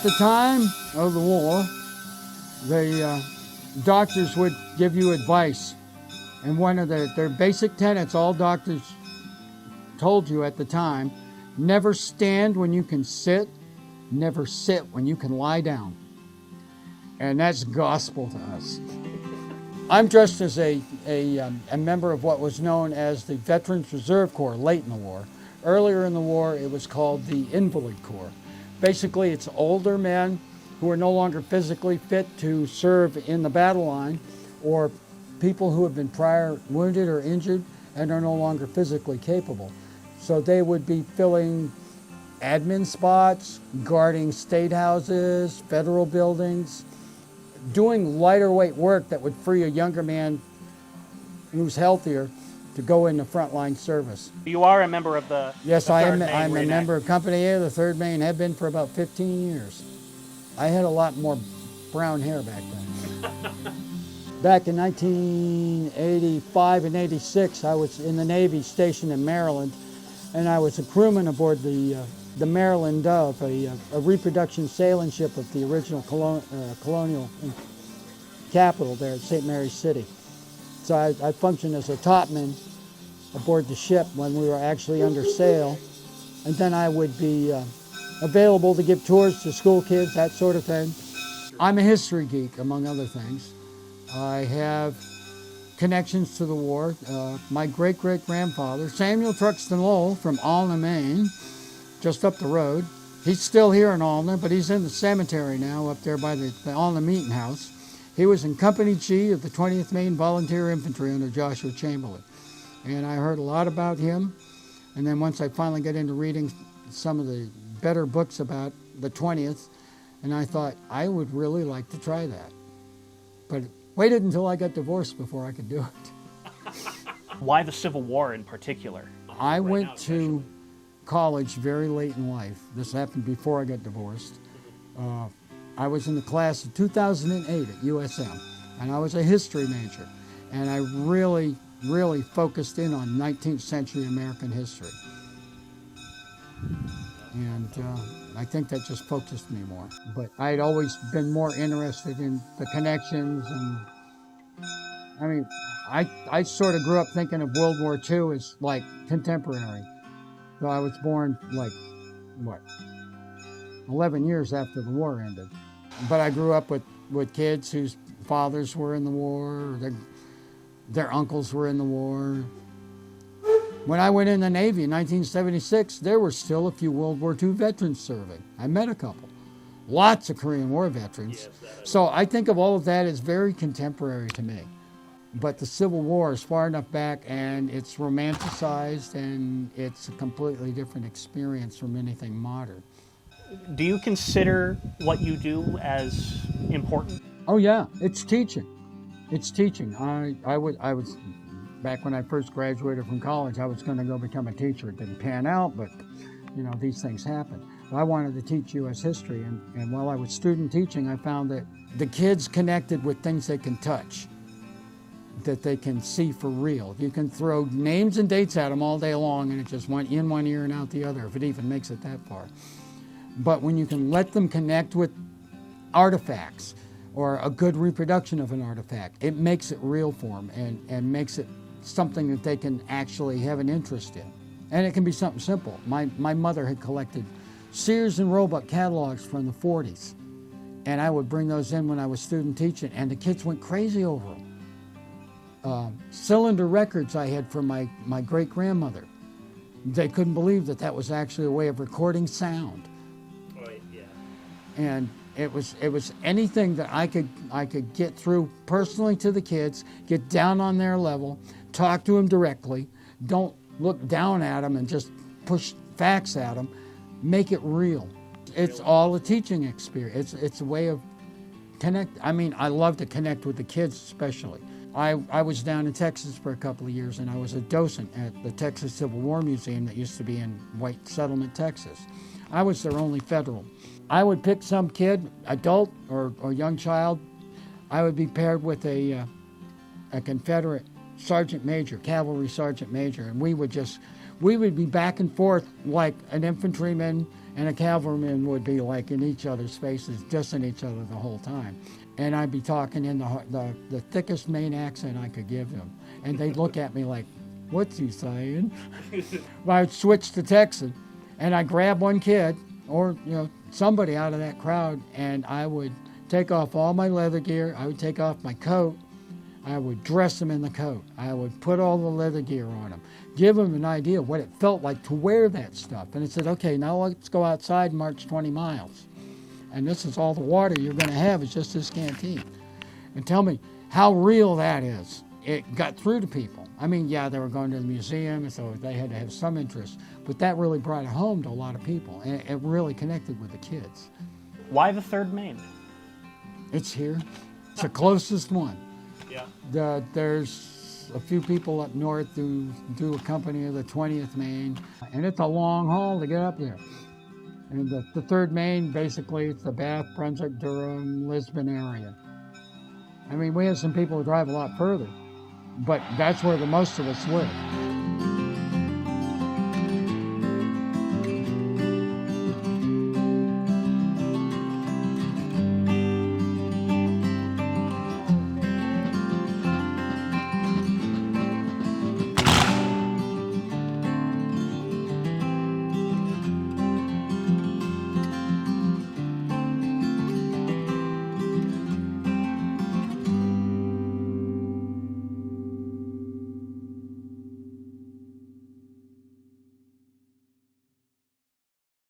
the time of the war, the doctors would give you advice. And one of their basic tenets, all doctors told you at the time, never stand when you can sit, never sit when you can lie down. And that's gospel to us. I'm dressed as a member of what was known as the Veterans Reserve Corps late in the war. Earlier in the war, it was called the Invalid Corps. Basically, it's older men who are no longer physically fit to serve in the battle line, or people who have been prior wounded or injured and are no longer physically capable. So they would be filling admin spots, guarding state houses, federal buildings, doing lighter weight work that would free a younger man who's healthier to go into frontline service. You are a member of the Yes, the I'm 3rd Maine a member of Reenacting. Company A, the 3rd Maine, have been for about 15 years. I had a lot more brown hair back then. Back in 1985 and 86, I was in the Navy stationed in Maryland, and I was a crewman aboard the Maryland Dove, a reproduction sailing ship of the original colonial capital there at St. Mary's City. So I functioned as a topman aboard the ship when we were actually under sail, and then I would be available to give tours to school kids, that sort of thing. I'm a history geek, among other things. I have connections to the war. My great-great-grandfather, Samuel Truxton Lowell from Alna, Maine, just up the road. He's still here in Alna, but he's in the cemetery now up there by the Alna Meeting House. He was in Company G of the 20th Maine Volunteer Infantry under Joshua Chamberlain. And I heard a lot about him. And then once I finally got into reading some of the better books about the 20th, and I thought, I would really like to try that. But waited until I got divorced before I could do it. Why the Civil War in particular? I went to college very late in life. This happened before I got divorced. I was in the class of 2008 at USM, and I was a history major. And I really, really focused in on 19th century American history. And I think that just focused me more. But I'd always been more interested in the connections, and I mean, I sort of grew up thinking of World War II as like contemporary. So I was born like, 11 years after the war ended. But I grew up with kids whose fathers were in the war, their uncles were in the war. When I went in the Navy in 1976, there were still a few World War II veterans serving. I met a couple. Lots of Korean War veterans. So I think of all of that as very contemporary to me. But the Civil War is far enough back, and it's romanticized, and it's a completely different experience from anything modern. Do you consider what you do as important? Oh yeah, it's teaching. It's teaching. I was back when I first graduated from college, I was going to go become a teacher. It didn't pan out, but you know, these things happen. I wanted to teach U.S. history, and while I was student teaching, I found that the kids connected with things they can touch, that they can see for real. You can throw names and dates at them all day long, and it just went in one ear and out the other, if it even makes it that far. But when you can let them connect with artifacts, or a good reproduction of an artifact, it makes it real for them, and makes it something that they can actually have an interest in. And it can be something simple. My mother had collected Sears and Roebuck catalogs from the 40s, and I would bring those in when I was student teaching, and the kids went crazy over them. Cylinder records I had from my great-grandmother. They couldn't believe that that was actually a way of recording sound. Right, yeah. And it was anything that I could get through personally to the kids, get down on their level, talk to them directly, don't look down at them and just push facts at them, make it real. It's all a teaching experience. It's a way of connect. I mean, I love to connect with the kids especially. I was down in Texas for a couple of years, and I was a docent at the Texas Civil War Museum that used to be in White Settlement, Texas. I was their only federal. I would pick some kid, adult or young child. I would be paired with a Confederate sergeant major, cavalry sergeant major, and we would be back and forth like an infantryman and a cavalryman would be like in each other's faces, dissing each other the whole time. And I'd be talking in the thickest Maine accent I could give them. And they'd look at me like, what's he saying? I'd switch to Texan, and I'd grab one kid or somebody out of that crowd, and I would take off all my leather gear. I would take off my coat. I would dress them in the coat. I would put all the leather gear on them, give them an idea of what it felt like to wear that stuff. And it said, okay, now let's go outside and march 20 miles. And this is all the water you're going to have is just this canteen. And tell me how real that is. It got through to people. I mean, yeah, they were going to the museum, so they had to have some interest. But that really brought it home to a lot of people. And it really connected with the kids. Why the 3rd Maine? It's here. It's the closest one. Yeah. There's a few people up north who do a company of the 20th Maine, and it's a long haul to get up there. And the 3rd Maine, basically, it's the Bath, Brunswick, Durham, Lisbon area. I mean, we have some people who drive a lot further, but that's where the most of us live.